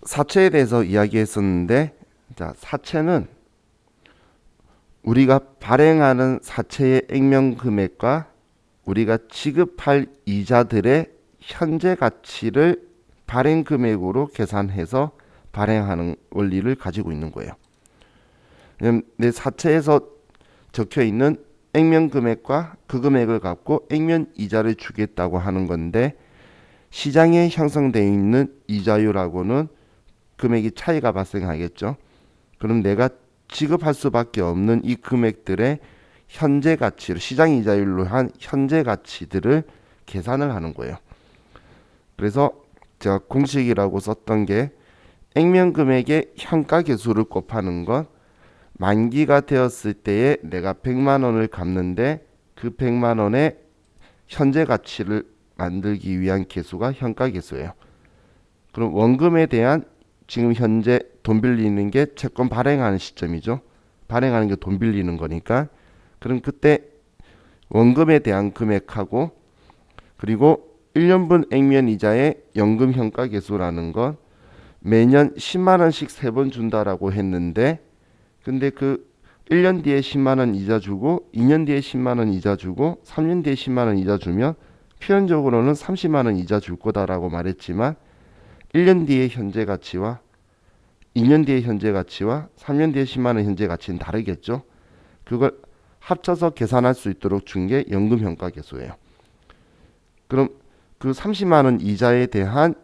사채에 대해서 이야기했었는데, 자, 사채는 우리가 발행하는 사채의 액면 금액과 우리가 지급할 이자들의 현재 가치를 발행 금액으로 계산해서 발행하는 원리를 가지고 있는 거예요. 왜냐면 내 사채에서 적혀 있는 액면 금액과 그 금액을 갖고 액면 이자를 주겠다고 하는 건데, 시장에 형성되어 있는 이자율하고는 금액이 차이가 발생하겠죠. 그럼 내가 지급할 수밖에 없는 이 금액들의 현재 가치를, 시장 이자율로 한 현재 가치들을 계산을 하는 거예요. 그래서 제가 공식이라고 썼던 게, 액면 금액의 현가 계수를 곱하는 건 만기가 되었을 때에 내가 100만 원을 갚는데 그 100만 원의 현재 가치를 만들기 위한 계수가 현가 계수예요. 그럼 원금에 대한 지금 현재 돈 빌리는 게 채권 발행하는 시점이죠. 발행하는 게 돈 빌리는 거니까. 그럼 그때 원금에 대한 금액하고, 그리고 1년분 액면 이자의 연금 현가 계수라는 건 매년 10만 원씩 3번 준다라고 했는데, 근데 그 1년 뒤에 10만 원 이자 주고 2년 뒤에 10만 원 이자 주고 3년 뒤에 10만 원 이자 주면 표현적으로는 30만 원 이자 줄 거다라고 말했지만, 1년 뒤의 현재 가치와 2년 뒤의 현재 가치와 3년 뒤의 10만 원 현재 가치는 다르겠죠. 그걸 합쳐서 계산할 수 있도록 준 게 연금 현가 계수예요. 그럼 그 30만 원 이자에 대한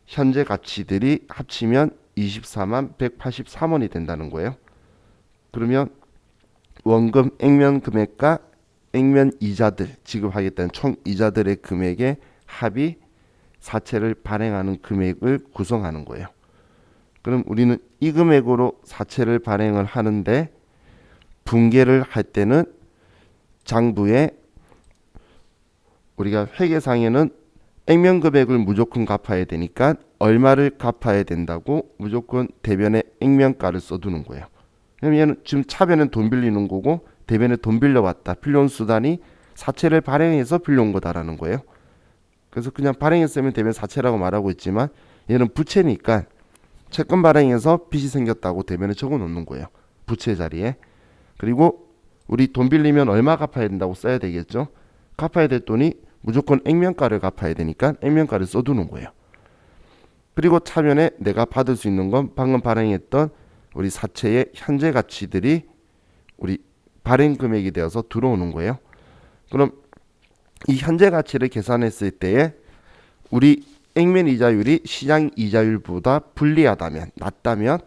현재 가치들이 합치면 24만 183원이 된다는 거예요. 그러면 원금 액면 금액과 액면 이자들, 지급하겠다는 총 이자들의 금액의 합이 사채를 발행하는 금액을 구성하는 거예요. 그럼 우리는 이 금액으로 사채를 발행을 하는데, 분개를 할 때는 장부에 우리가 회계상에는 액면 금액을 무조건 갚아야 되니까 얼마를 갚아야 된다고 무조건 대변에 액면가를 써두는 거예요. 왜냐면 지금 차변은 돈 빌리는 거고 대변에 돈 빌려왔다, 빌려온 수단이 사채를 발행해서 빌려온 거다라는 거예요. 그래서 그냥 발행했으면 대변 사채라고 말하고 있지만, 얘는 부채니까 채권 발행해서 빚이 생겼다고 대변에 적어 놓는 거예요, 부채 자리에. 그리고 우리 돈 빌리면 얼마 갚아야 된다고 써야 되겠죠. 갚아야 될 돈이 무조건 액면가를 갚아야 되니까 액면가를 써두는 거예요. 그리고 차변에 내가 받을 수 있는 건 방금 발행했던 우리 사채의 현재 가치들이 우리 발행 금액이 되어서 들어오는 거예요. 그럼 이 현재 가치를 계산했을 때에 우리 액면 이자율이 시장 이자율보다 불리하다면, 낮다면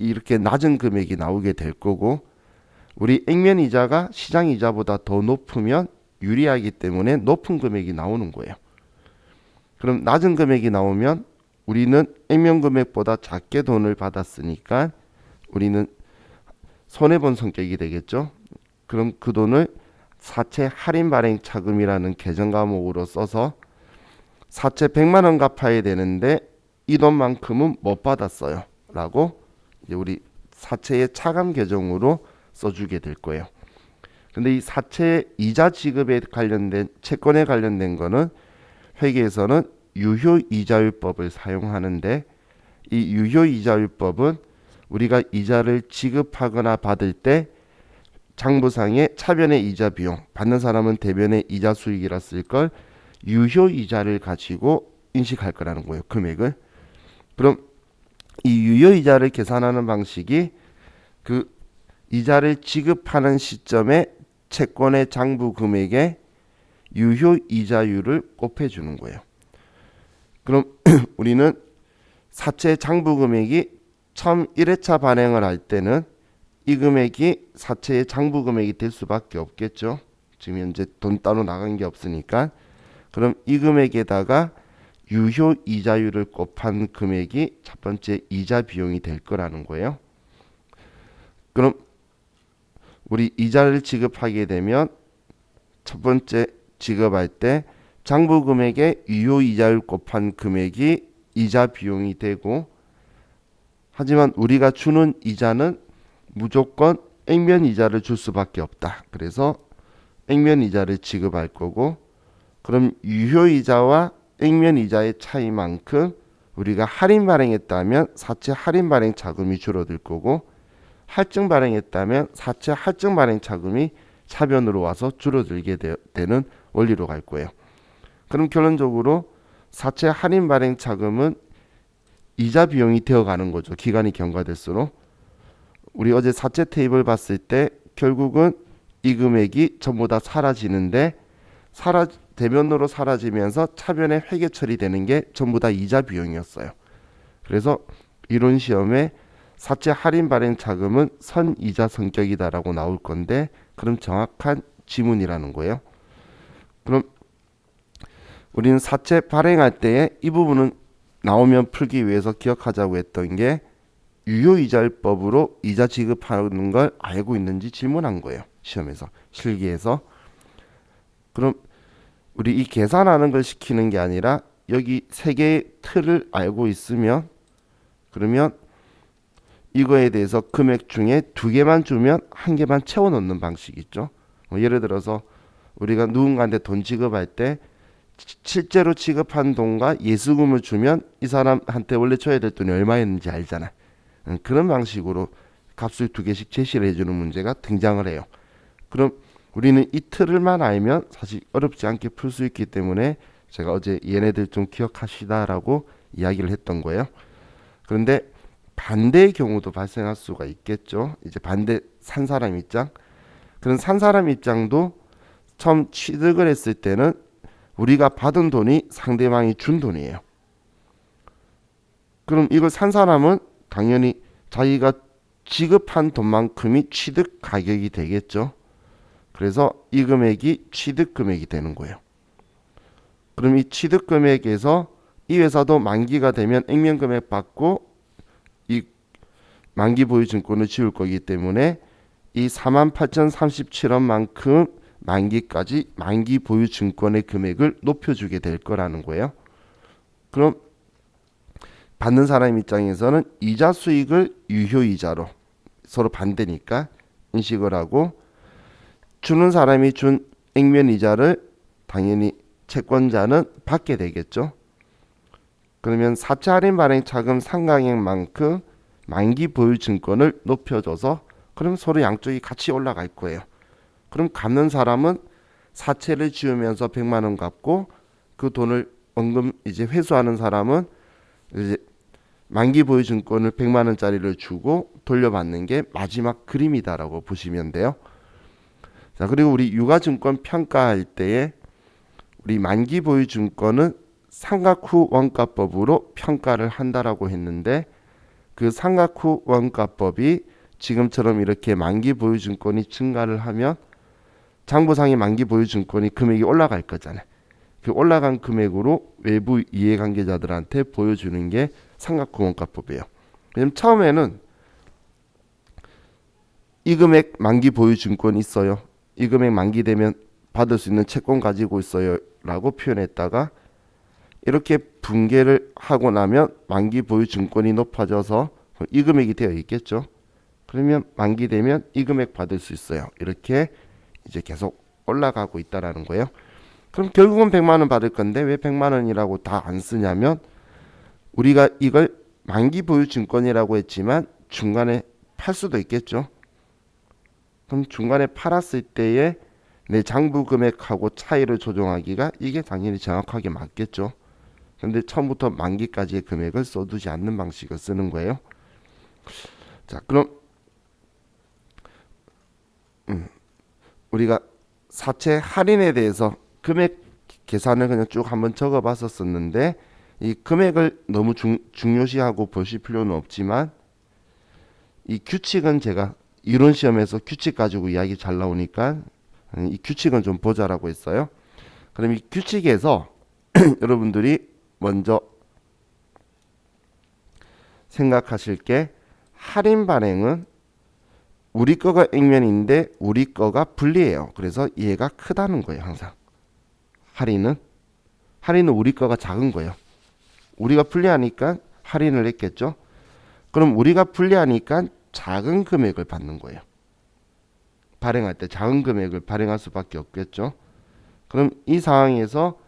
이렇게 낮은 금액이 나오게 될 거고, 우리 액면 이자가 시장 이자보다 더 높으면 유리하기 때문에 높은 금액이 나오는 거예요. 그럼 낮은 금액이 나오면 우리는 액면 금액보다 작게 돈을 받았으니까 우리는 손해본 성격이 되겠죠. 그럼 그 돈을 사채 할인 발행 차금이라는 계정 과목으로 써서 사채 100만 원 갚아야 되는데 이 돈만큼은 못 받았어요 라고 이제 우리 사채의 차감 계정으로 써주게 될 거예요. 근데 이 사채 이자 지급에 관련된, 채권에 관련된 거는 회계에서는 유효이자율법을 사용하는데, 이 유효이자율법은 우리가 이자를 지급하거나 받을 때 장부상의 차변의 이자 비용, 받는 사람은 대변의 이자 수익이라 쓸 걸 유효이자를 가지고 인식할 거라는 거예요, 금액을. 그럼 이 유효이자를 계산하는 방식이 그 이자를 지급하는 시점에 채권의 장부 금액에 유효이자율을 곱해주는 거예요. 그럼 우리는 사채 장부 금액이 처음 1회차 발행을 할 때는 이 금액이 사채의 장부 금액이 될 수밖에 없겠죠. 지금 현재 돈 따로 나간 게 없으니까. 그럼 이 금액에다가 유효이자율을 곱한 금액이 첫 번째 이자 비용이 될 거라는 거예요. 그럼 우리 이자를 지급하게 되면 첫 번째 지급할 때 장부 금액에 유효이자율 곱한 금액이 이자 비용이 되고, 하지만 우리가 주는 이자는 무조건 액면 이자를 줄 수밖에 없다. 그래서 액면 이자를 지급할 거고, 그럼 유효이자와 액면 이자의 차이만큼 우리가 할인 발행했다면 사채 할인 발행 자금이 줄어들 거고, 할증 발행했다면 사채 할증 발행 자금이 차변으로 와서 줄어들게 되는 원리로 갈 거예요. 그럼 결론적으로 사채 할인 발행 자금은 이자 비용이 되어가는 거죠. 기간이 경과될수록. 우리 어제 사채 테이블 봤을 때 결국은 이 금액이 전부 다 사라지는데, 대면으로 사라지면서 차변에 회계 처리되는 게 전부 다 이자 비용이었어요. 그래서 이론 시험에 사채 할인 발행 자금은 선이자 성격이다라고 나올 건데, 그럼 정확한 지문이라는 거예요. 그럼 우리는 사채 발행할 때에 이 부분은 나오면 풀기 위해서 기억하자고 했던 게, 유효이자율법으로 이자 지급하는 걸 알고 있는지 질문한 거예요. 시험에서, 실기에서. 그럼 우리 이 계산하는 걸 시키는 게 아니라 여기 세 개의 틀을 알고 있으면, 그러면 이거에 대해서 금액 중에 두 개만 주면 한 개만 채워 넣는 방식이 있죠. 예를 들어서 우리가 누군가한테 돈 지급할 때 실제로 지급한 돈과 예수금을 주면 이 사람한테 원래 줘야 될 돈이 얼마였는지 알잖아. 그런 방식으로 값을 두 개씩 제시를 해주는 문제가 등장을 해요. 그럼 우리는 이 틀을만 알면 사실 어렵지 않게 풀 수 있기 때문에 제가 어제 얘네들 좀 기억하시다라고 이야기를 했던 거예요. 그런데 반대의 경우도 발생할 수가 있겠죠. 이제 반대 산 사람 입장. 그런 산 사람 입장도 처음 취득을 했을 때는 우리가 받은 돈이 상대방이 준 돈이에요. 그럼 이걸 산 사람은 당연히 자기가 지급한 돈만큼이 취득 가격이 되겠죠. 그래서 이 금액이 취득 금액이 되는 거예요. 그럼 이 취득 금액에서 이 회사도 만기가 되면 액면 금액 받고 이 만기 보유 증권을 지울 거기 때문에 이 48,037원만큼 만기까지 만기 보유 증권의 금액을 높여주게 될 거라는 거예요. 그럼 받는 사람 입장에서는 이자 수익을 유효이자로, 서로 반대니까 인식을 하고, 주는 사람이 준 액면 이자를 당연히 채권자는 받게 되겠죠. 그러면 사채 할인 발행 자금 상각액만큼 만기 보유 증권을 높여줘서, 그럼 서로 양쪽이 같이 올라갈 거예요. 그럼 갚는 사람은 사채를 지으면서 100만 원 갚고, 그 돈을 원금 이제 회수하는 사람은 이제 만기 보유 증권을 100만 원짜리를 주고 돌려받는 게 마지막 그림이다라고 보시면 돼요. 자, 그리고 우리 유가증권 평가할 때에 우리 만기 보유 증권은 상각 후 원가법으로 평가를 한다라고 했는데, 그 상각 후 원가법이 지금처럼 이렇게 만기 보유 증권이 증가를 하면 장부상의 만기 보유 증권이 금액이 올라갈 거잖아요. 그 올라간 금액으로 외부 이해관계자들한테 보여주는 게 상각 후 원가법이에요. 왜냐면 처음에는 이 금액 만기 보유 증권 있어요, 이 금액 만기되면 받을 수 있는 채권 가지고 있어요 라고 표현했다가, 이렇게 붕괴를 하고 나면 만기 보유 증권이 높아져서 이 금액이 되어 있겠죠. 그러면 만기되면 이 금액 받을 수 있어요. 이렇게 이제 계속 올라가고 있다라는 거예요. 그럼 결국은 100만 원 받을 건데 왜 100만 원이라고 다 안 쓰냐면, 우리가 이걸 만기 보유 증권이라고 했지만 중간에 팔 수도 있겠죠. 그럼 중간에 팔았을 때에 내 장부 금액하고 차이를 조정하기가 이게 당연히 정확하게 맞겠죠. 근데 처음부터 만기까지의 금액을 써두지 않는 방식을 쓰는 거예요. 자, 그럼 우리가 사채 할인에 대해서 금액 계산을 그냥 쭉 한번 적어 봤었는데, 이 금액을 너무 중요시하고 보실 필요는 없지만, 이 규칙은 제가 이론 시험에서 규칙 가지고 이야기 잘 나오니까 이 규칙은 좀 보자라고 했어요. 그럼 이 규칙에서 여러분들이 먼저 생각하실 게, 할인 발행은 우리 거가 액면인데 우리 거가 불리해요. 그래서 얘가 크다는 거예요. 항상 할인은 우리 거가 작은 거예요. 우리가 불리하니까 할인을 했겠죠. 그럼 우리가 불리하니까 작은 금액을 받는 거예요. 발행할 때 작은 금액을 발행할 수밖에 없겠죠. 그럼 이 상황에서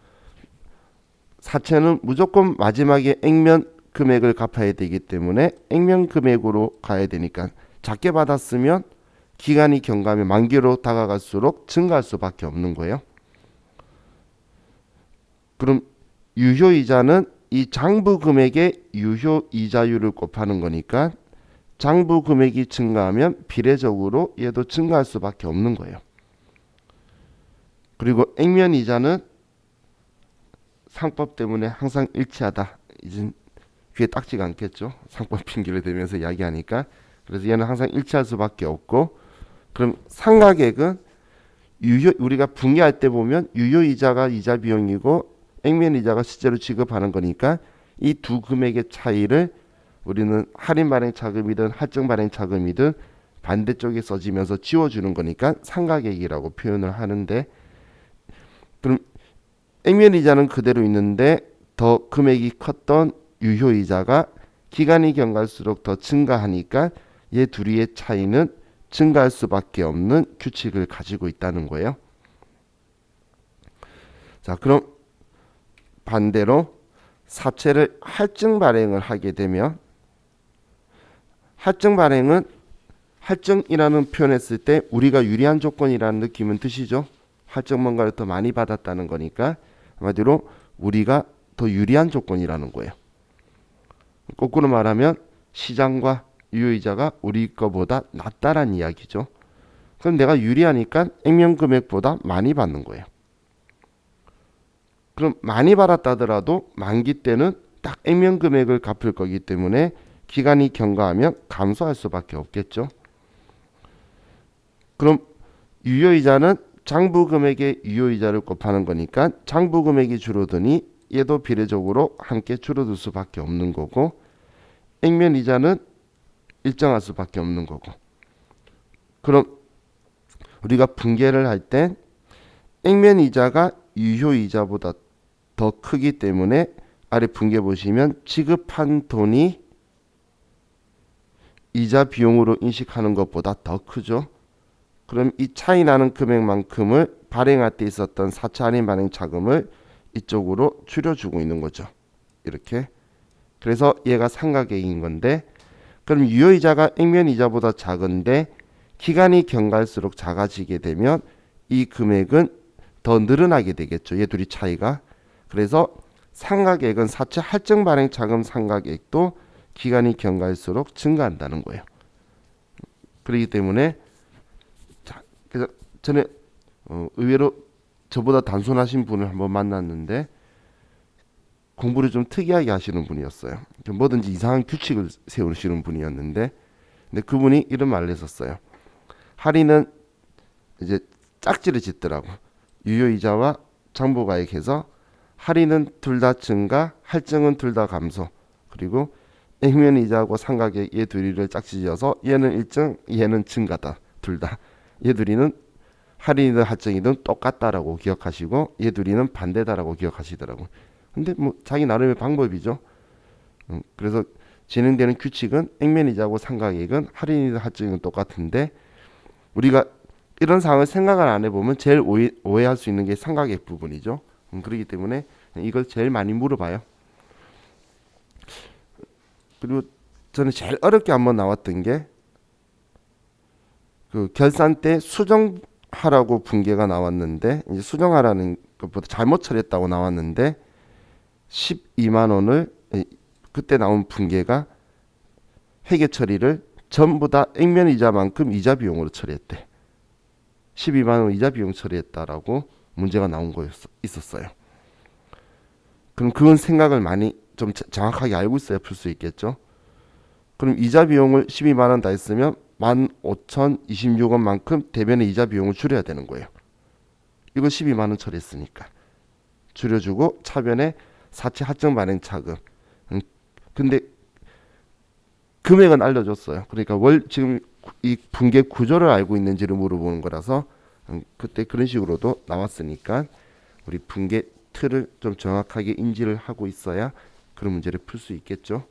사채는 무조건 마지막에 액면 금액을 갚아야 되기 때문에 액면 금액으로 가야 되니까 작게 받았으면 기간이 경과하면 만기로 다가갈수록 증가할 수밖에 없는 거예요. 그럼 유효이자는 이 장부 금액의 유효이자율을 곱하는 거니까 장부 금액이 증가하면 비례적으로 얘도 증가할 수밖에 없는 거예요. 그리고 액면이자는 상법 때문에 항상 일치하다. 이제 귀에 딱지가 않겠죠. 상법 핑계를 대면서 이야기하니까. 그래서 얘는 항상 일치할 수밖에 없고, 그럼 상가액은 우리가 분개할 때 보면 유효이자가 이자 비용이고 액면이자가 실제로 지급하는 거니까 이 두 금액의 차이를 우리는 할인 발행 차금이든 할증 발행 차금이든 반대쪽에 써지면서 지워주는 거니까 상가액이라고 표현을 하는데, 그럼 액면이자는 그대로 있는데 더 금액이 컸던 유효이자가 기간이 경과할수록 더 증가하니까 얘 둘이의 차이는 증가할 수밖에 없는 규칙을 가지고 있다는 거예요. 자, 그럼 반대로 사채를 할증 발행을 하게 되면, 할증 발행은 할증이라는 표현을 했을 때 우리가 유리한 조건이라는 느낌은 드시죠? 할증 뭔가를 더 많이 받았다는 거니까 한마디로 우리가 더 유리한 조건이라는 거예요. 거꾸로 말하면 시장과 유효이자가 우리 거보다 낫다란 이야기죠. 그럼 내가 유리하니까 액면 금액보다 많이 받는 거예요. 그럼 많이 받았다더라도 만기 때는 딱 액면 금액을 갚을 거기 때문에 기간이 경과하면 감소할 수밖에 없겠죠. 그럼 유효이자는 장부 금액의 유효이자를 곱하는 거니까 장부 금액이 줄어드니 얘도 비례적으로 함께 줄어들 수밖에 없는 거고, 액면이자는 일정할 수밖에 없는 거고. 그럼 우리가 분개를 할 때 액면이자가 유효이자보다 더 크기 때문에 아래 분개 보시면 지급한 돈이 이자 비용으로 인식하는 것보다 더 크죠. 그럼 이 차이 나는 금액만큼을 발행할 때 있었던 4차 할인 발행 차금을 이쪽으로 줄여주고 있는 거죠. 이렇게. 그래서 얘가 상가계획인 건데, 그럼 유효이자가 액면이자보다 작은데 기간이 경과할수록 작아지게 되면 이 금액은 더 늘어나게 되겠죠. 얘 둘이 차이가. 그래서 상가계획은 4차 할증 발행 차금 상가계획도 기간이 경과할수록 증가한다는 거예요. 그렇기 때문에 그래서 전에 의외로 저보다 단순하신 분을 한번 만났는데 공부를 좀 특이하게 하시는 분이었어요. 뭐든지 이상한 규칙을 세우시는 분이었는데, 근데 그분이 이런 말을 했었어요. 할인은 이제 짝지를 짓더라고. 유효이자와 장부가액해서 할인은 둘 다 증가, 할증은 둘 다 감소. 그리고 액면이자하고 상가계획 얘 둘이를 짝지지어서 얘는 일정, 얘는 증가다. 둘 다. 얘 둘이는 할인이든 할증이든 똑같다라고 기억하시고 얘 둘이는 반대다라고 기억하시더라고. 근데 뭐 자기 나름의 방법이죠. 그래서 진행되는 규칙은 액면이자하고 상가계획은 할인이든 할증이든 똑같은데, 우리가 이런 상황을 생각을 안 해보면 제일 오해할 수 있는 게 상가계획 부분이죠. 그렇기 때문에 이걸 제일 많이 물어봐요. 그리고 저는 제일 어렵게 한번 나왔던 게 그 결산 때 수정하라고 분개가 나왔는데, 이제 수정하라는 것보다 잘못 처리했다고 나왔는데 12만 원을 그때 나온 분개가 회계 처리를 전부 다 액면 이자만큼 이자 비용으로 처리했대. 12만 원 이자 비용 처리했다라고 문제가 나온 거 있었어요. 그럼 그건 생각을 많이 좀 정확하게 알고 있어야 풀 수 있겠죠. 그럼 이자 비용을 12만 원 다 했으면 15,026원만큼 대변의 이자 비용을 줄여야 되는 거예요. 이거 12만 원 처리했으니까 줄여주고 차변에 사채 할증 발행 차금. 근데 금액은 알려줬어요. 그러니까 지금 이 분계 구조를 알고 있는지를 물어보는 거라서 그때 그런 식으로도 나왔으니까 우리 분계 틀을 좀 정확하게 인지를 하고 있어야 그런 문제를 풀 수 있겠죠.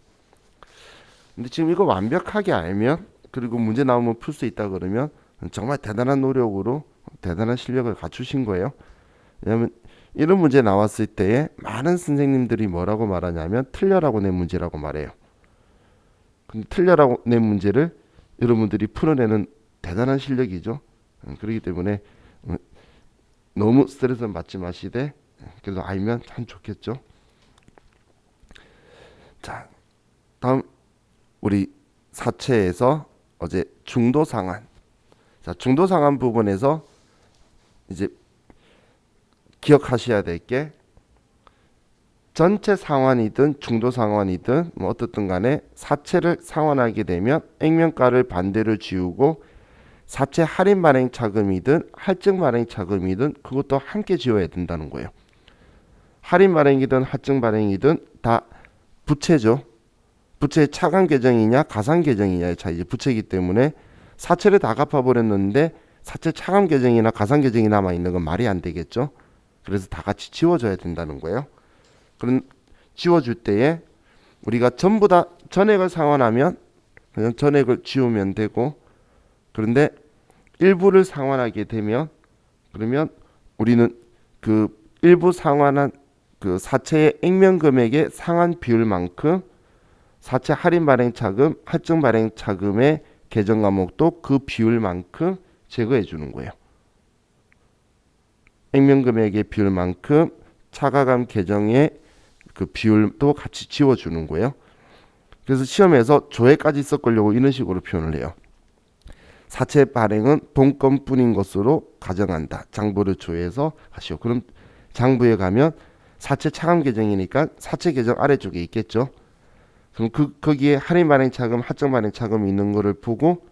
근데 지금 이거 완벽하게 알면, 그리고 문제 나오면 풀 수 있다 그러면 정말 대단한 노력으로 대단한 실력을 갖추신 거예요. 왜냐하면 이런 문제 나왔을 때에 많은 선생님들이 뭐라고 말하냐면 틀려라고 낸 문제라고 말해요. 근데 틀려라고 낸 문제를 여러분들이 풀어내는 대단한 실력이죠. 그렇기 때문에 너무 스트레스 받지 마시되 그래도 알면 참 좋겠죠. 자, 다음 우리 사체에서 어제 중도 상환. 자, 중도 상환 부분에서 이제 기억하셔야 될 게 전체 상환이든 중도 상환이든 뭐 어떻든 간에 사체를 상환하게 되면 액면가를 반대로 지우고 사체 할인 발행 차금이든 할증 발행 차금이든 그것도 함께 지워야 된다는 거예요. 할인 발행이든 할증 발행이든 다 부채죠. 부채의 차감 계정이냐 가상 계정이냐의 차이지. 부채이기 때문에 사채를 다 갚아버렸는데 사채 차감 계정이나 가상 계정이 남아있는 건 말이 안 되겠죠. 그래서 다 같이 지워줘야 된다는 거예요. 그럼 지워줄 때에 우리가 전부 다 전액을 상환하면 그냥 전액을 지우면 되고, 그런데 일부를 상환하게 되면 그러면 우리는 그 일부 상환한 그 사채의 액면 금액의 상환 비율만큼 사채 할인 발행 차금, 할증 발행 차금의 계정 과목도 그 비율만큼 제거해 주는 거예요. 액면 금액의 비율만큼 차가감 계정의 그 비율도 같이 지워주는 거예요. 그래서 시험에서 조회까지 섞으려고 이런 식으로 표현을 해요. 사채 발행은 본건뿐인 것으로 가정한다. 장부를 조회해서 하시오. 그럼 장부에 가면 사채 차감 계정이니까 사채 계정 아래쪽에 있겠죠. 그럼 거기에 할인 발행 차금, 할증 발행 차금이 있는 거를 보고,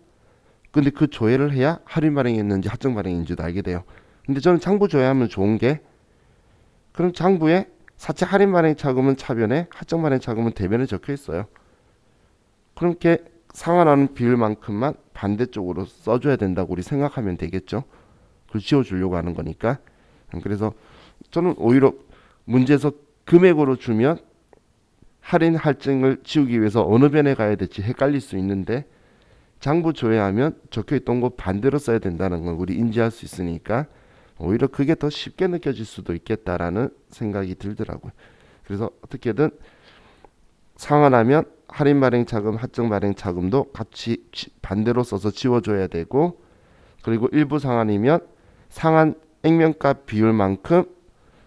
근데 그 조회를 해야 할인 발행했는지 할증 발행인지도 알게 돼요. 근데 저는 장부 조회하면 좋은 게, 그럼 장부에 사채 할인 발행 차금은 차변에, 할증 발행 차금은 대변에 적혀 있어요. 그렇게 상환하는 비율만큼만 반대쪽으로 써줘야 된다고 우리 생각하면 되겠죠. 그걸 지워주려고 하는 거니까. 그래서 저는 오히려 문제에서 금액으로 주면 할인 할증을 지우기 위해서 어느 변에 가야 될지 헷갈릴 수 있는데, 장부 조회하면 적혀있던 거 반대로 써야 된다는 걸 우리 인지할 수 있으니까 오히려 그게 더 쉽게 느껴질 수도 있겠다라는 생각이 들더라고요. 그래서 어떻게든 상환하면 할인 발행 차금, 할증 발행 차금도 같이 반대로 써서 지워줘야 되고, 그리고 일부 상환이면 상환 액면가 비율만큼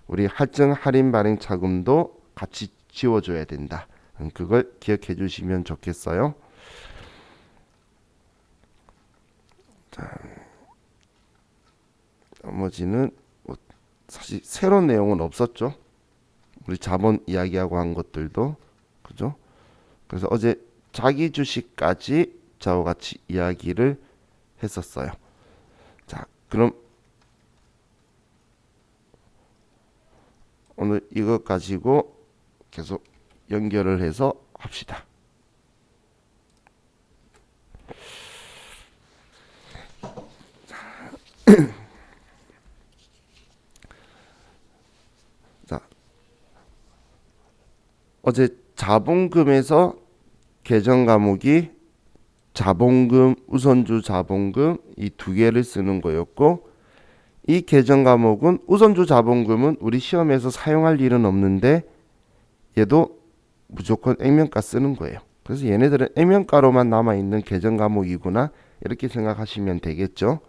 우리 할증 할인 발행 차금도 같이 지워줘야 된다. 그걸 기억해 주시면 좋겠어요. 자, 나머지는 뭐 사실 새로운 내용은 없었죠. 우리 자본 이야기하고 한 것들도 그죠? 그래서 어제 자기 주식까지 저와 같이 이야기를 했었어요. 자, 그럼 오늘 이것 가지고 계속 연결을 해서 합시다. 자, 어제 자본금에서 계정 과목이 자본금, 우선주 자본금 이 두 개를 쓰는 거였고, 이 계정 과목은 우선주 자본금은 우리 시험에서 사용할 일은 없는데 얘도 무조건 액면가 쓰는 거예요. 그래서 얘네들은 액면가로만 남아있는 계정 과목이구나 이렇게 생각하시면 되겠죠.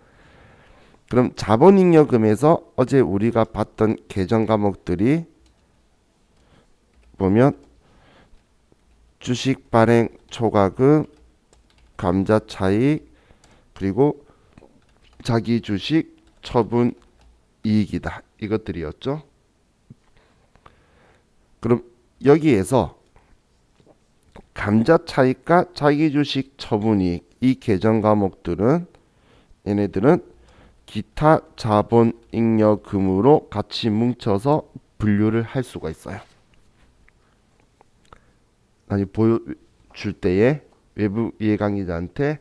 그럼 자본잉여금에서 어제 우리가 봤던 계정 과목들이 보면 주식 발행 초과금, 감자차익, 그리고 자기 주식 처분 이익이다. 이것들이었죠. 그럼 여기에서 감자차익과 자기주식 처분이익 이 계정 과목들은 얘네들은 기타 자본잉여금으로 같이 뭉쳐서 분류를 할 수가 있어요. 아니 보여줄 때에 외부 이해관계자한테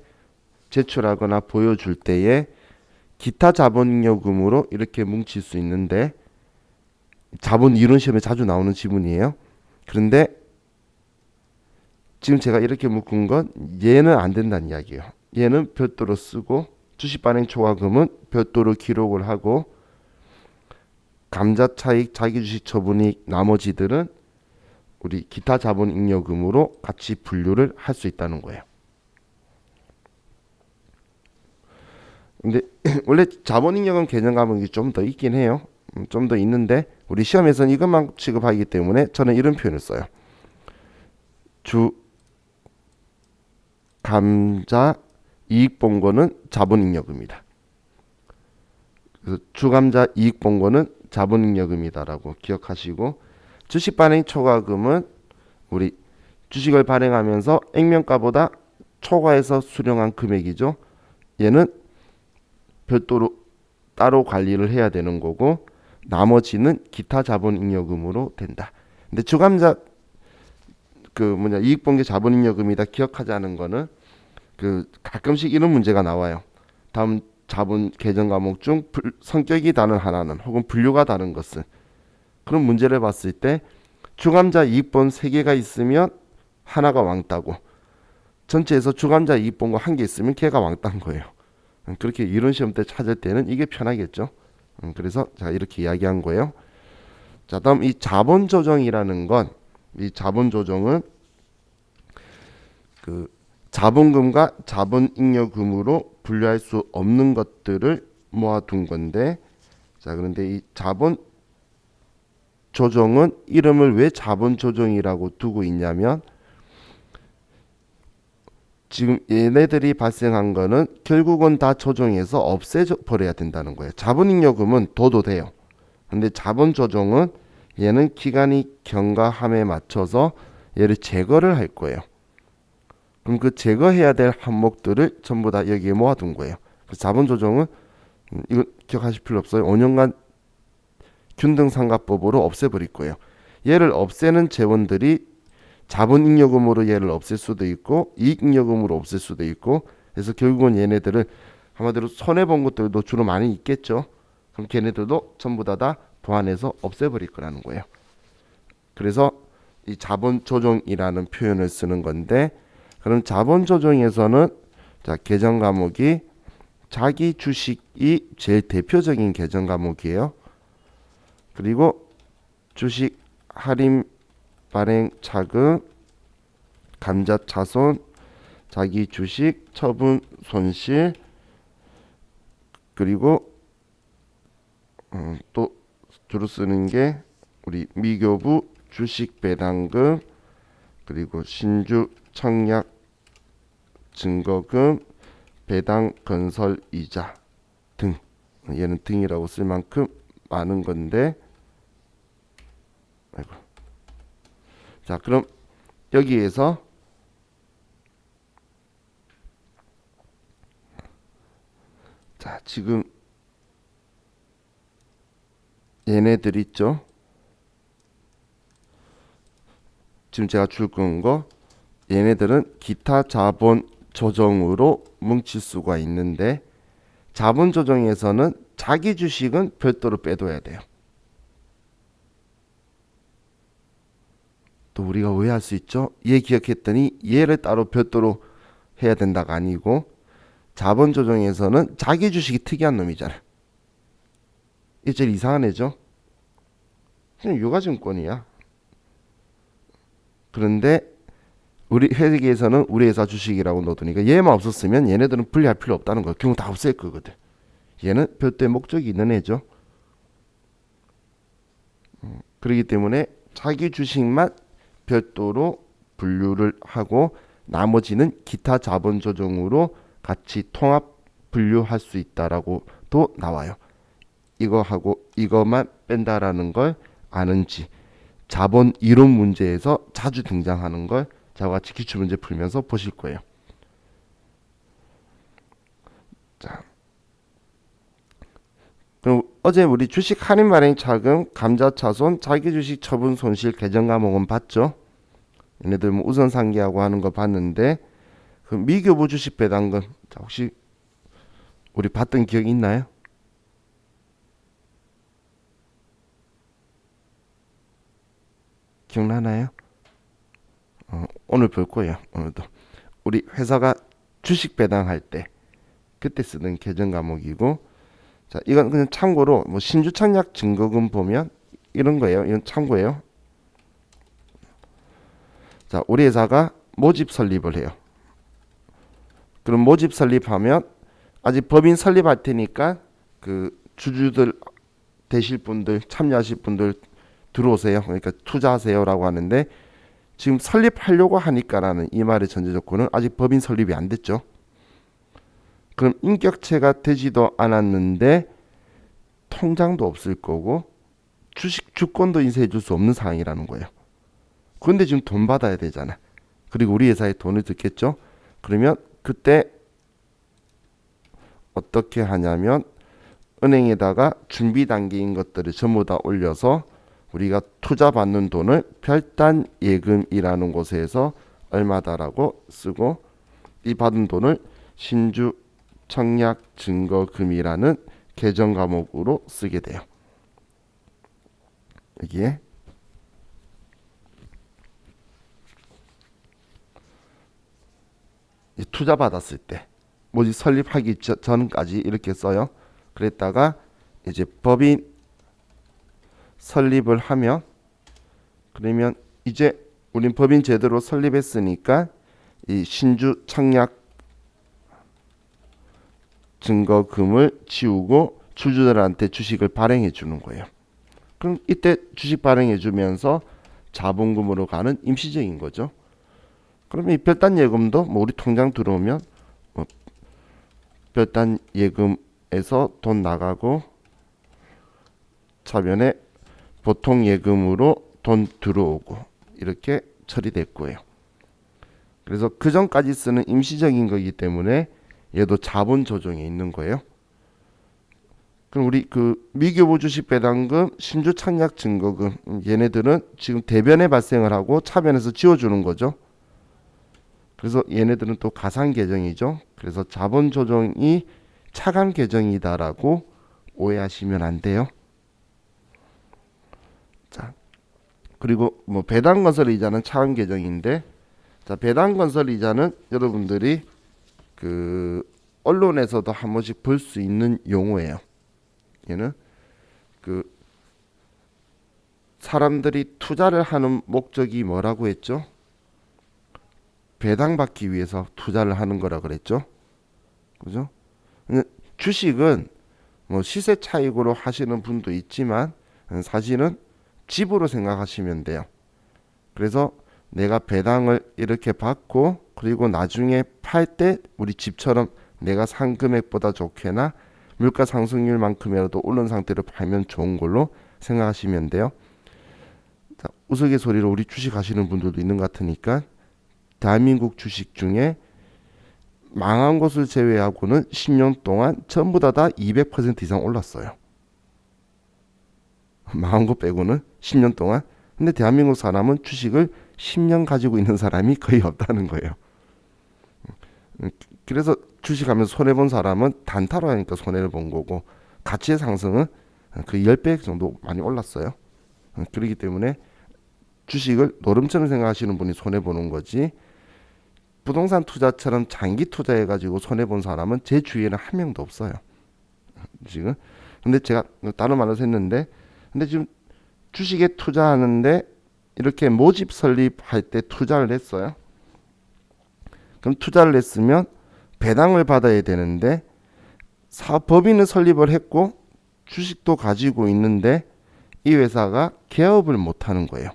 제출하거나 보여줄 때에 기타 자본잉여금으로 이렇게 뭉칠 수 있는데, 자본 이론 시험에 자주 나오는 지문이에요. 그런데 지금 제가 이렇게 묶은 건 얘는 안 된다는 이야기예요. 얘는 별도로 쓰고 주식 발행 초과금은 별도로 기록을 하고 감자차익, 자기주식 처분이익 나머지들은 우리 기타 자본 잉여금으로 같이 분류를 할 수 있다는 거예요. 근데 원래 자본 잉여금 개정 과목이 좀 더 있긴 해요. 좀 더 있는데 우리 시험에서는 이것만 취급하기 때문에 저는 이런 표현을 써요. 주 감자 이익 본 거는 자본 잉여금이다. 그래서 주감자 이익 본 거는 자본 잉여금이다라고 기억하시고, 주식 발행 초과금은 우리 주식을 발행하면서 액면가보다 초과해서 수령한 금액이죠. 얘는 별도로 따로 관리를 해야 되는 거고, 나머지는 기타 자본 잉여금으로 된다. 근데 주감자 이익 본 게 자본 잉여금이다 기억하자는 거는 가끔씩 이런 문제가 나와요. 다음 자본 개정 과목 중 성격이 다른 하나는 혹은 분류가 다른 것은, 그런 문제를 봤을 때 주감자 이익본 3개가 있으면 하나가 왕따고, 전체에서 주감자 이익본 거 1개 있으면 걔가 왕따인 거예요. 그렇게 이런 시험 때 찾을 때는 이게 편하겠죠. 그래서 제가 이렇게 이야기한 거예요. 자, 다음 이 자본 조정이라는 건, 이 자본 조정은 자본금과 자본 잉여금으로 분류할 수 없는 것들을 모아둔 건데, 자, 그런데 이 자본 조정은 이름을 왜 자본 조정이라고 두고 있냐면, 지금 얘네들이 발생한 거는 결국은 다 조정해서 없애버려야 된다는 거예요. 자본 잉여금은 둬도 돼요. 근데 자본 조정은 얘는 기간이 경과함에 맞춰서 얘를 제거를 할 거예요. 그럼 그 제거해야 될 항목들을 전부 다 여기에 모아둔 거예요. 그래서 자본 조정은 이거 기억하실 필요 없어요. 5년간 균등상각법으로 없애버릴 거예요. 얘를 없애는 재원들이 자본잉여금으로 얘를 없앨 수도 있고 이익잉여금으로 없앨 수도 있고, 그래서 결국은 얘네들을 한마디로 손해본 것들도 주로 많이 있겠죠. 그럼 걔네들도 전부 다 도안해서 없애버릴 거라는 거예요. 그래서 이 자본조정이라는 표현을 쓰는 건데, 그럼 자본조정에서는 자, 개정 과목이 자기 주식이 제일 대표적인 개정 과목이에요. 그리고 주식 할인 발행 차금, 감자차손, 자기 주식 처분 손실, 그리고 또 주로 쓰는 게 우리 미교부 주식 배당금, 그리고 신주 청약 증거금, 배당 건설 이자 등. 얘는 등이라고 쓸 만큼 많은 건데, 아이고. 자, 그럼 여기에서 자, 지금 얘네들 있죠? 지금 제가 줄 건 거, 얘네들은 기타 자본 조정으로 뭉칠 수가 있는데, 자본 조정에서는 자기 주식은 별도로 빼둬야 돼요. 또 우리가 오해할 수 있죠? 얘 기억했더니 얘를 따로 별도로 해야 된다가 아니고, 자본 조정에서는 자기 주식이 특이한 놈이잖아. 이게 제일 이상한 애죠? 그냥 유가증권이야. 그런데 우리 회계에서는 우리 회사 주식이라고 넣어두니까 얘만 없었으면 얘네들은 분리할 필요 없다는 거야. 결국 다 없앨 거거든. 얘는 별도의 목적이 있는 애죠. 그렇기 때문에 자기 주식만 별도로 분류를 하고, 나머지는 기타 자본 조정으로 같이 통합 분류할 수 있다라고도 나와요. 이거하고 이것만 뺀다라는 걸 아는지, 자본 이론 문제에서 자주 등장하는 걸 저와 같이 기출문제 풀면서 보실 거예요. 자, 그럼 어제 우리 주식 할인 발행 차금, 감자차손, 자기주식 처분 손실 개정 과목은 봤죠? 얘네들 뭐 우선 상기하고 하는 거 봤는데, 그 미교부 주식 배당금, 자, 혹시 우리 봤던 기억 있나요? 기억나나요? 오늘 볼 거예요. 오늘도 우리 회사가 주식 배당할 때 그때 쓰는 개정 과목이고, 자, 이건 그냥 참고로 뭐 신주 청약 증거금 보면 이런 거예요. 이건 참고예요. 자, 우리 회사가 모집 설립을 해요. 그럼 모집 설립하면 아직 법인 설립할 테니까 그 주주들 되실 분들, 참여하실 분들 들어오세요. 그러니까 투자하세요라고 하는데 지금 설립하려고 하니까라는 이 말의 전제 조건은 아직 법인 설립이 안 됐죠. 그럼 인격체가 되지도 않았는데 통장도 없을 거고 주식 주권도 인쇄해 줄 수 없는 상황이라는 거예요. 그런데 지금 돈 받아야 되잖아. 그리고 우리 회사에 돈을 듣겠죠. 그러면 그때 어떻게 하냐면 은행에다가 준비 단계인 것들을 전부 다 올려서 우리가 투자 받는 돈을 별단 예금이라는 곳에서 얼마다라고 쓰고 이 받은 돈을 신주 청약 증거금이라는 계정 과목으로 쓰게 돼요. 여기에 투자 받았을 때 모집 설립하기 전까지 이렇게 써요. 그랬다가 이제 법인 설립을 하면 그러면 이제 우린 법인 제대로 설립했으니까 이 신주 청약 증거금을 지우고 주주들한테 주식을 발행해 주는 거예요. 그럼 이때 주식 발행해 주면서 자본금으로 가는 임시적인 거죠. 그러면 이 별단 예금도 뭐 우리 통장 들어오면 뭐 별단 예금에서 돈 나가고 차변에 보통 예금으로 돈 들어오고 이렇게 처리됐고요. 그래서 그 전까지 쓰는 임시적인 거기 때문에 얘도 자본 조정에 있는 거예요. 그럼 우리 그 미교부 주식 배당금, 신주 청약 증거금 얘네들은 지금 대변에 발생을 하고 차변에서 지워주는 거죠. 그래서 얘네들은 또 가상 계정이죠. 그래서 자본 조정이 차감 계정이다라고 오해하시면 안 돼요. 자, 그리고 뭐 배당건설 이자는 차감 계정인데, 자, 배당건설 이자는 여러분들이 그 언론에서도 한 번씩 볼 수 있는 용어예요. 얘는 그 사람들이 투자를 하는 목적이 뭐라고 했죠? 배당받기 위해서 투자를 하는 거라 그랬죠. 그죠? 주식은 뭐 시세 차익으로 하시는 분도 있지만 사실은 집으로 생각하시면 돼요. 그래서 내가 배당을 이렇게 받고 그리고 나중에 팔 때 우리 집처럼 내가 산 금액보다 좋게나 물가 상승률만큼이라도 오른 상태로 팔면 좋은 걸로 생각하시면 돼요. 자, 우스갯소리로 우리 주식 하시는 분들도 있는 것 같으니까 대한민국 주식 중에 망한 곳을 제외하고는 10년 동안 전부 다 200% 이상 올랐어요. 망한 것 빼고는 10년 동안. 근데 대한민국 사람은 주식을 10년 가지고 있는 사람이 거의 없다는 거예요. 그래서 주식하면서 손해본 사람은 단타로 하니까 손해를 본 거고 가치의 상승은 그 10배 정도 많이 올랐어요. 그렇기 때문에 주식을 노름처럼 생각하시는 분이 손해보는 거지 부동산 투자처럼 장기 투자해가지고 손해본 사람은 제 주위에는 한 명도 없어요. 지금. 근데 제가 다른 말을 했는데 근데 지금 주식에 투자하는데 이렇게 모집 설립할 때 투자를 했어요. 그럼 투자를 했으면 배당을 받아야 되는데 사업법인을 설립을 했고 주식도 가지고 있는데 이 회사가 개업을 못하는 거예요.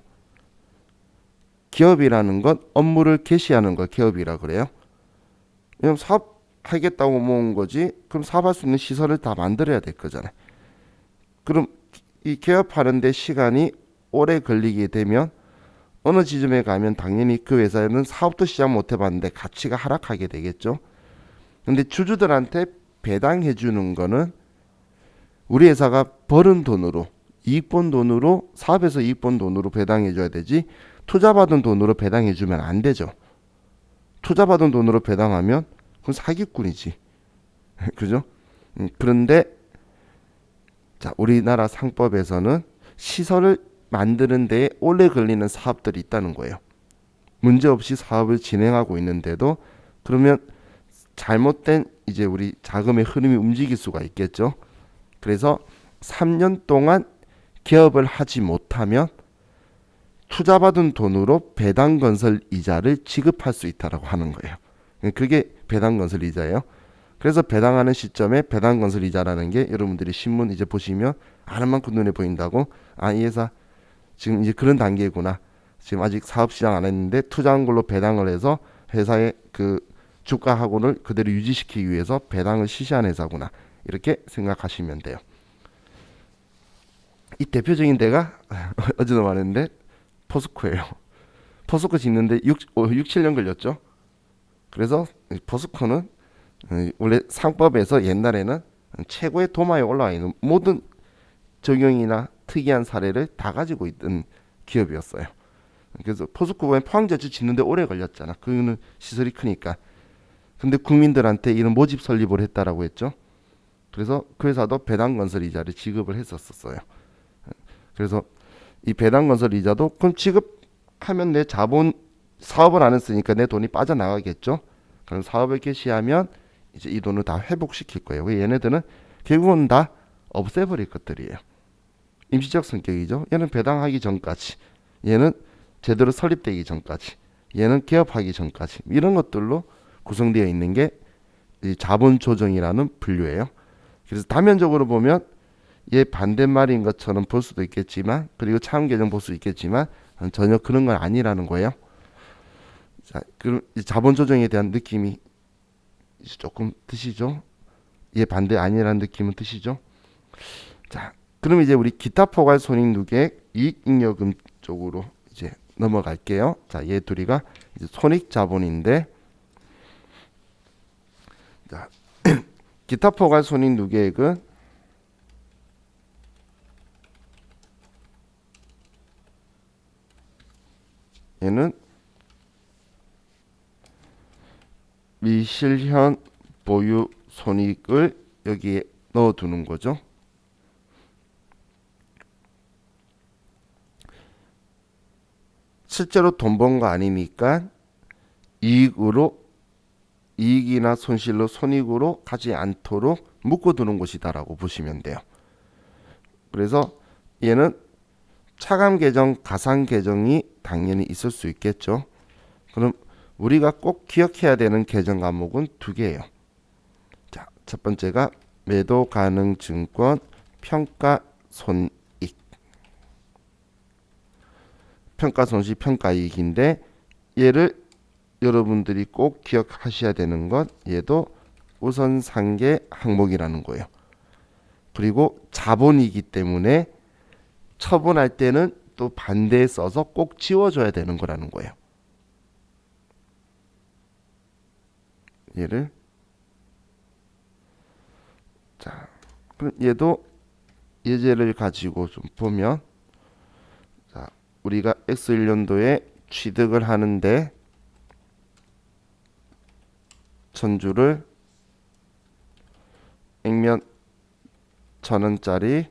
기업이라는 건 업무를 개시하는 걸 기업이라 그래요. 왜냐면 사업하겠다고 모은 거지. 그럼 사업할 수 있는 시설을 다 만들어야 될 거잖아요. 그럼 이 개업하는데 시간이 오래 걸리게 되면 어느 지점에 가면 당연히 그 회사에는 사업도 시작 못 해봤는데 가치가 하락하게 되겠죠. 근데 주주들한테 배당해 주는 거는 우리 회사가 벌은 돈으로 이익 본 돈으로 사업에서 이익 본 돈으로 배당해 줘야 되지 투자 받은 돈으로 배당해 주면 안 되죠. 투자 받은 돈으로 배당하면 그건 사기꾼이지. 그죠? 그런데 자, 우리나라 상법에서는 시설을 만드는 데에 오래 걸리는 사업들이 있다는 거예요. 문제없이 사업을 진행하고 있는데도 그러면 잘못된 이제 우리 자금의 흐름이 움직일 수가 있겠죠. 그래서 3년 동안 개업을 하지 못하면 투자받은 돈으로 배당건설 이자를 지급할 수 있다라고 하는 거예요. 그게 배당건설 이자예요. 그래서 배당하는 시점에 배당건설 이자라는 게 여러분들이 신문 이제 보시면 아는 만큼 눈에 보인다고, 아, 이 회사 지금 이제 그런 단계구나, 지금 아직 사업 시작 안 했는데 투자한 걸로 배당을 해서 회사의 그 주가하고를 그대로 유지시키기 위해서 배당을 실시한 회사구나, 이렇게 생각하시면 돼요. 이 대표적인 데가 어제도 말했는데 포스코예요. 포스코 짓는데 6, 7년 걸렸죠. 그래서 포스코는 원래 상법에서 옛날에는 최고의 도마에 올라와 있는 모든 적용이나 특이한 사례를 다 가지고 있던 기업이었어요. 그래서 포스코가 포항제철 짓는데 오래 걸렸잖아. 그거는 시설이 크니까. 근데 국민들한테 이런 모집 설립을 했다라고 했죠. 그래서 그 회사도 배당건설 이자를 지급을 했었어요. 그래서 이 배당건설 이자도 그럼 지급하면 내 자본, 사업을 안 했으니까 내 돈이 빠져나가겠죠. 그럼 사업을 개시하면 이제 이 돈을 다 회복시킬 거예요. 얘네들은 결국은 다 없애버릴 것들이에요. 임시적 성격이죠. 얘는 배당하기 전까지, 얘는 제대로 설립되기 전까지, 얘는 개업하기 전까지, 이런 것들로 구성되어 있는 게 이 자본 조정이라는 분류예요. 그래서 다면적으로 보면 얘 반대말인 것처럼 볼 수도 있겠지만, 그리고 차원 계정 볼 수 있겠지만 전혀 그런 건 아니라는 거예요. 자, 그럼 자본 조정에 대한 느낌이 조금 드시죠? 얘 반대 아니라는 느낌은 드시죠? 자, 그럼 이제 우리 기타 포괄 손익누계액 이익잉여금 쪽으로 이제 넘어갈게요. 자, 얘 둘이가 이제 손익자본인데, 자, 기타 포괄 손익누계액은 얘는 미실현 보유 손익을 여기에 넣어두는 거죠. 실제로 돈 번 거 아니니까 이익이나 손실로 손익으로 가지 않도록 묶어두는 것이다라고 보시면 돼요. 그래서 얘는 차감 계정, 가상 계정이 당연히 있을 수 있겠죠. 그럼 우리가 꼭 기억해야 되는 계정 과목은 두 개예요. 자, 첫 번째가 매도 가능 증권 평가 손익, 평가 손실, 평가 이익인데, 얘를 여러분들이 꼭 기억하셔야 되는 건 얘도 우선 상계 항목이라는 거예요. 그리고 자본이기 때문에 처분할 때는 또 반대에 써서 꼭 지워줘야 되는 거라는 거예요. 얘를, 자, 그럼 얘도 예제를 가지고 좀 보면, 자, 우리가 X1년도에 취득을 하는데 전주를 액면 1,000원짜리,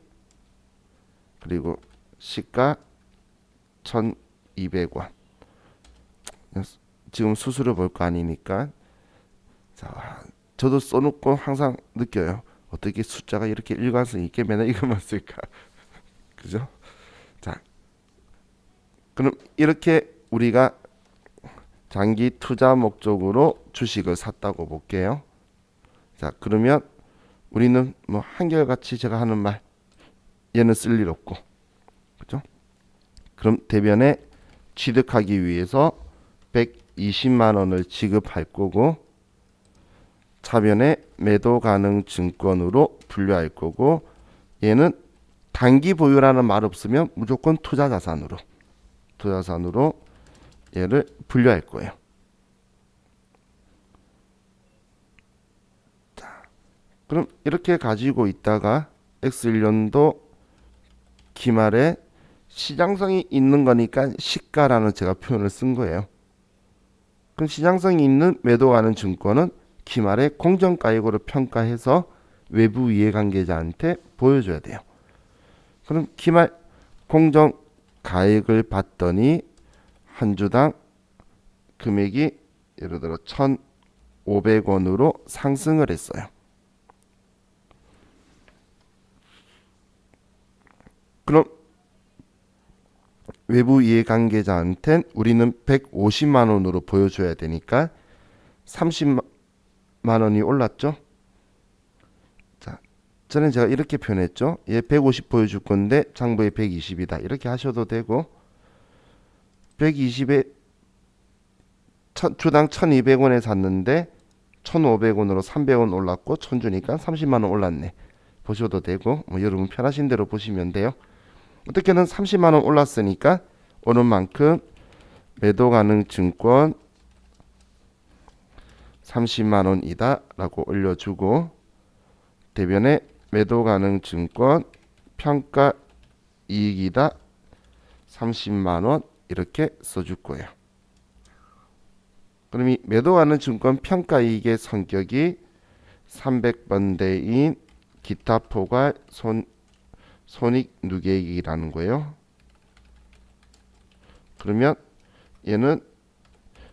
그리고 시가 1,200원. 지금 수수료 볼 거 아니니까. 자, 저도 써놓고 항상 느껴요. 어떻게 숫자가 이렇게 일관성 있게 맨날 이것만 쓸까? 그죠? 자, 그럼 이렇게 우리가 장기 투자 목적으로 주식을 샀다고 볼게요. 자, 그러면 우리는 뭐 한결같이 제가 하는 말, 얘는 쓸 일 없고, 그죠? 그럼 대변에 취득하기 위해서 120만 원을 지급할 거고, 차변에 매도 가능 증권으로 분류할 거고, 얘는 단기 보유라는 말 없으면 무조건 투자 자산으로 얘를 분류할 거예요. 자, 그럼 이렇게 가지고 있다가 X1년도 기말에 시장성이 있는 거니까 시가라는 제가 표현을 쓴 거예요. 그럼 시장성이 있는 매도 가능 증권은 기말에 공정가액으로 평가해서 외부 이해관계자한테 보여줘야 돼요. 그럼 기말 공정가액을 봤더니 한 주당 금액이 예를 들어 1,500원으로 상승을 했어요. 그럼 외부 이해관계자한텐 우리는 150만 원으로 보여줘야 되니까 30만 원이 올랐죠. 자, 저는 제가 이렇게 표현했죠. 얘 150 보여줄 건데 장부에 120이다. 이렇게 하셔도 되고 120에 주당 1200원에 샀는데 1500원으로 300원 올랐고 천주니까 30만 원 올랐네. 보셔도 되고 뭐 여러분 편하신 대로 보시면 돼요. 어떻게든 30만 원 올랐으니까 오는 만큼 매도 가능 증권 30만 원이다 라고 올려주고 대변에 매도 가능 증권 평가 이익이다 30만 원 이렇게 써줄 거예요. 그럼 이 매도 가능 증권 평가 이익의 성격이 300번대인 기타 포괄 손익 누계이익이라는 거예요. 그러면 얘는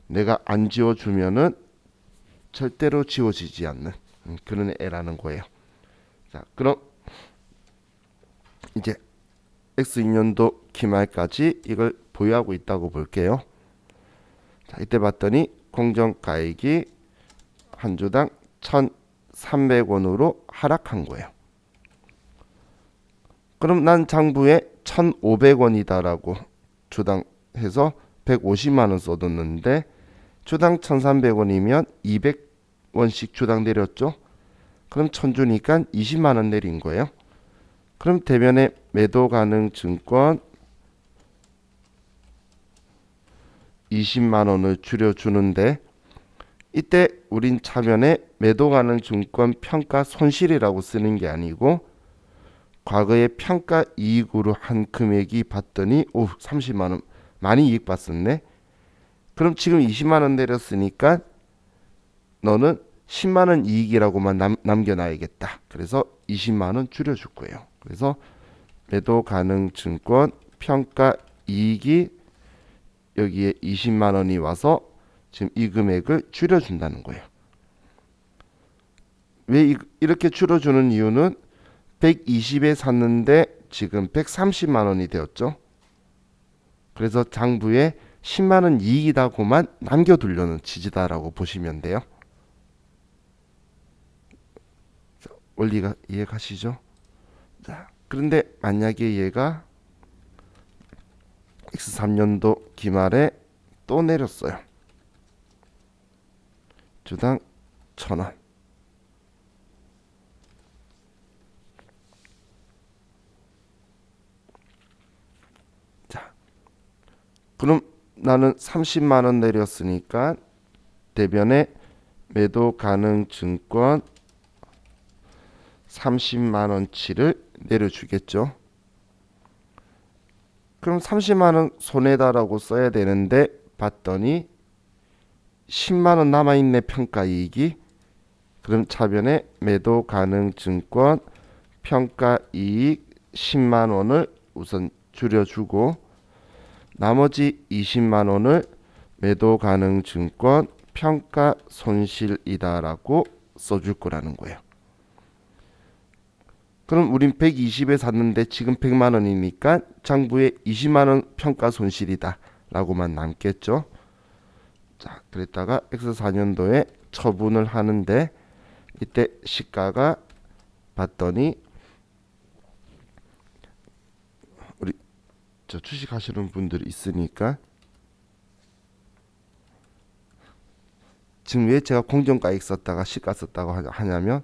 내가 안 지워주면은 절대로 지워지지 않는 그런 애라는 거예요. 자, 그럼 이제 X2년도 기말까지 이걸 보유하고 있다고 볼게요. 자, 이때 봤더니 공정가액이 한 주당 1,300원으로 하락한 거예요. 그럼 난 장부에 1,500원이다라고 주당 해서 150만 원 써뒀는데 주당 1,300원이면 200원씩 주당 내렸죠. 그럼 1,000주니까 20만 원 내린 거예요. 그럼 대변에 매도 가능 증권 20만 원을 줄여주는데 이때 우린 차변에 매도 가능 증권 평가 손실이라고 쓰는 게 아니고 과거에 평가 이익으로 한 금액이 봤더니 30만 원 많이 이익 봤었네. 그럼 지금 20만 원 내렸으니까 너는 10만 원 이익이라고만 남겨놔야겠다. 그래서 20만 원 줄여줄 거예요. 그래서 매도 가능 증권 평가 이익이 여기에 20만 원이 와서 지금 이 금액을 줄여준다는 거예요. 왜 이렇게 줄여주는 이유는 120에 샀는데 지금 130만 원이 되었죠. 그래서 장부에 10만 원 이익이다고만 남겨두려는 취지다라고 보시면 돼요. 원리가 이해가시죠? 자, 그런데 만약에 얘가 X3년도 기말에 또 내렸어요. 주당 1,000원. 자, 그럼 나는 30만 원 내렸으니까 대변에 매도 가능 증권 30만 원치를 내려주겠죠. 그럼 30만 원 손해다라고 써야 되는데 봤더니 10만 원 남아있네 평가이익이. 그럼 차변에 매도 가능 증권 평가이익 10만 원을 우선 줄여주고 나머지 20만 원을 매도 가능 증권 평가 손실이다라고 써줄 거라는 거예요. 그럼 우린 120에 샀는데 지금 100만 원이니까 장부에 20만 원 평가 손실이다 라고만 남겠죠. 자, 그랬다가 X4년도에 처분을 하는데 이때 시가가 봤더니 우리 저 주식 하시는 분들이 있으니까 지금 왜 제가 공정가액 썼다가 시가 썼다고 하냐면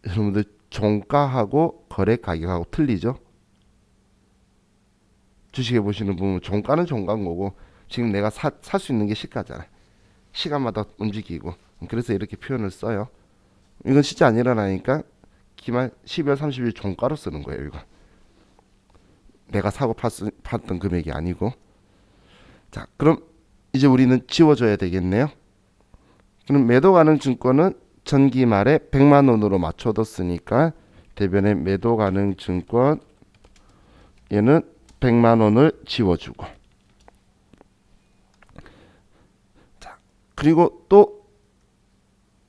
여러분들 종가하고 거래 가격하고 틀리죠. 주식해 보시는 분은 종가는 종가인 거고 지금 내가 살 수 있는 게 시가잖아요. 시간마다 움직이고 그래서 이렇게 표현을 써요. 이건 진짜 안 일어나니까 기말 12월 30일 종가로 쓰는 거예요. 이거 내가 사고 팠던 금액이 아니고. 자, 그럼 이제 우리는 지워줘야 되겠네요. 그럼 매도 가능 증권은 전기 말에 100만 원으로 맞춰뒀으니까 대변에 매도 가능 증권 얘는 100만 원을 지워주고. 자, 그리고 또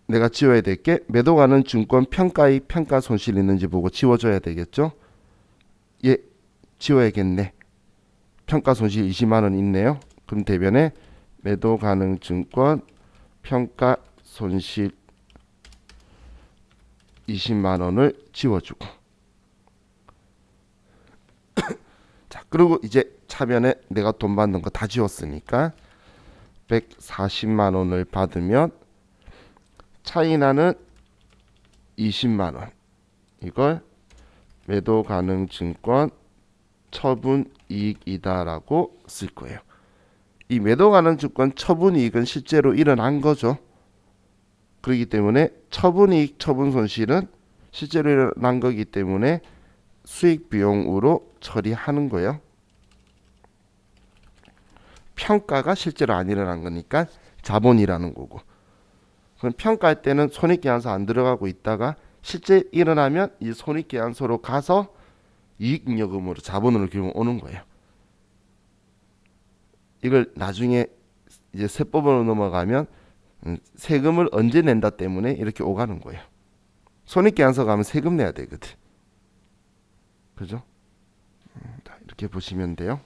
내가 지워야 될 게 매도 가능 증권 평가이익 평가 손실 있는지 보고 지워줘야 되겠죠. 얘 지워야겠네. 평가 손실 20만 원 있네요. 그럼 대변에 매도 가능 증권 평가 손실 20만 원을 지워주고. 자, 그리고 이제 차변에 내가 돈 받는 거 다 지웠으니까 140만 원을 받으면 차이나는 20만 원. 이걸 매도 가능 증권 처분 이익이다라고 쓸 거예요. 이 매도 가능 증권 처분 이익은 실제로 일어난 거죠. 그렇기 때문에 처분 이익, 처분 손실은 실제로 일어난 거기 때문에 수익 비용으로 처리하는 거예요. 평가가 실제로 안 일어난 거니까 자본이라는 거고. 그럼 평가할 때는 손익계산서 안 들어가고 있다가 실제 일어나면 이 손익계산서로 가서 이익잉여금으로 자본으로 결국 오는 거예요. 이걸 나중에 이제 세법으로 넘어가면 세금을 언제 낸다 때문에 이렇게 오가는 거예요. 손익계산서 가면 세금 내야 되거든. 그죠? 이렇게 보시면 돼요.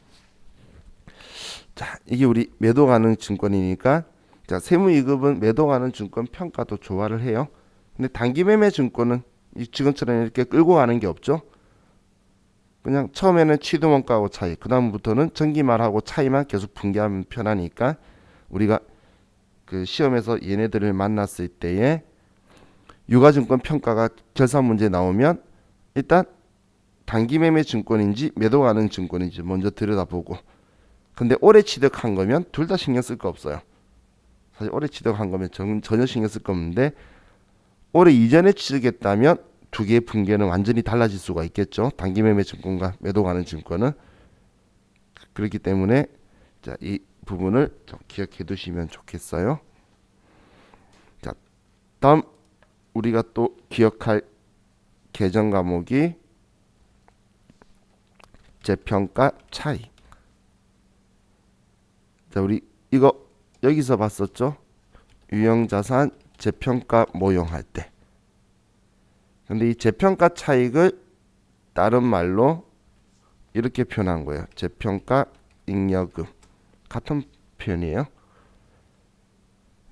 자, 이게 우리 매도 가능 증권이니까, 자, 세무이익은 매도 가능 증권 평가도 조화를 해요. 근데 단기 매매 증권은 지금처럼 이렇게 끌고 가는 게 없죠. 그냥 처음에는 취득원가하고 차이, 그 다음부터는 전기말하고 차이만 계속 분개하면 편하니까 우리가 그 시험에서 얘네들을 만났을 때에 유가증권 평가가 결산 문제 나오면 일단 단기 매매 증권인지 매도 가능 증권인지 먼저 들여다보고, 근데 오래 취득한 거면 둘 다 신경 쓸 거 없어요. 사실 오래 취득한 거면 전혀 신경 쓸 거 없는데, 오래 이전에 취득했다면 두 개의 분계는 완전히 달라질 수가 있겠죠. 단기 매매 증권과 매도 가능 증권은. 그렇기 때문에 자, 이 부분을 좀 기억해 두시면 좋겠어요. 자, 다음 우리가 또 기억할 계정 과목이 재평가 차이. 자, 우리 이거 여기서 봤었죠? 유형자산 재평가 모형할 때. 근데 이 재평가 차익을 다른 말로 이렇게 표현한 거예요. 재평가 잉여금. 같은 표현이에요.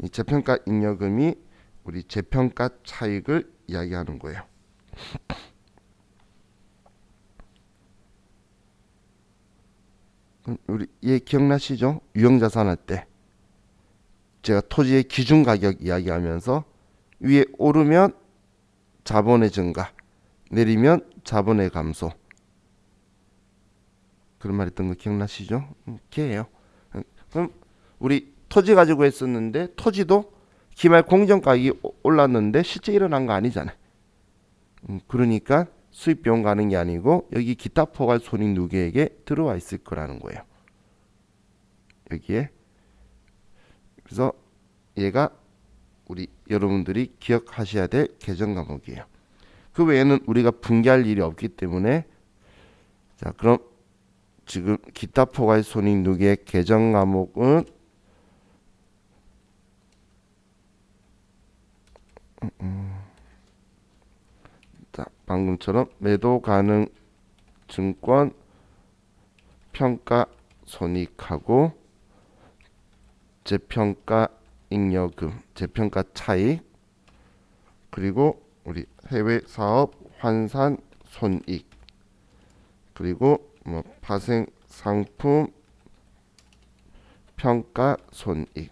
이 재평가 잉여금이 우리 재평가 차익을 이야기하는 거예요. 우리 얘 기억나시죠? 유형자산 할 때 제가 토지의 기준 가격 이야기하면서 위에 오르면 자본의 증가, 내리면 자본의 감소. 그런 말 했던 거 기억나시죠? 걔예요. 그럼 우리 토지 가지고 했었는데 토지도 기말 공정가격이 올랐는데 실제 일어난 거 아니잖아요. 그러니까 수입 비용 가는 게 아니고 여기 기타 포괄 손익 누계액에 들어와 있을 거라는 거예요. 여기에. 그래서 얘가 우리 여러분들이 기억하셔야 될 계정 과목이에요. 그 외에는 우리가 분개할 일이 없기 때문에, 자, 그럼 지금 기타 포괄 손익 누계액 계정 과목은 자, 방금처럼 매도 가능 증권 평가 손익하고 재평가 잉여금, 재평가 차익, 그리고 우리 해외 사업 환산 손익, 그리고 뭐 파생 상품 평가 손익,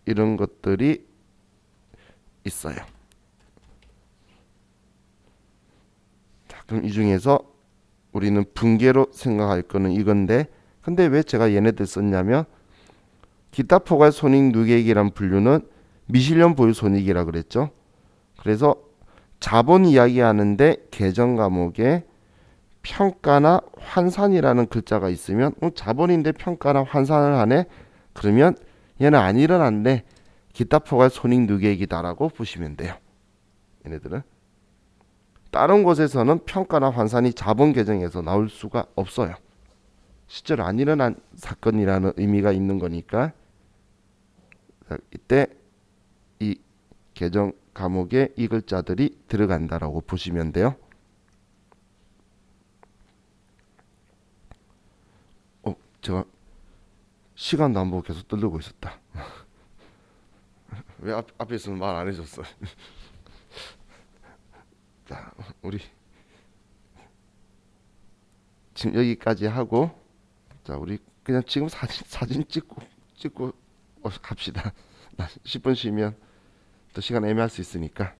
이런 것들이 있어요. 자, 그럼 이 중에서 우리는 분계로 생각할 거는 이건데, 근데 왜 제가 얘네들 썼냐면 기타 포괄 손익 누계액이란 분류는 미실현 보유 손익이라 그랬죠. 그래서 자본 이야기하는데 계정 과목에 평가나 환산이라는 글자가 있으면 자본인데 평가나 환산을 하네? 그러면 얘는 안 일어났네. 기타 포괄 손익 누계액이다라고 보시면 돼요. 얘네들은. 다른 곳에서는 평가나 환산이 자본 계정에서 나올 수가 없어요. 실제로 안 일어난 사건이라는 의미가 있는 거니까, 이때 이 계정 과목에 이 글자들이 들어간다라고 보시면 돼요. 제가 시간도 안 보고 계속 떠들고 있었다. 왜 앞에서는 말 안 해줬어? 자, 우리 지금 여기까지 하고, 자, 우리 그냥 지금 사진 찍고 갑시다. 나 10분 쉬면 또 시간 애매할 수 있으니까.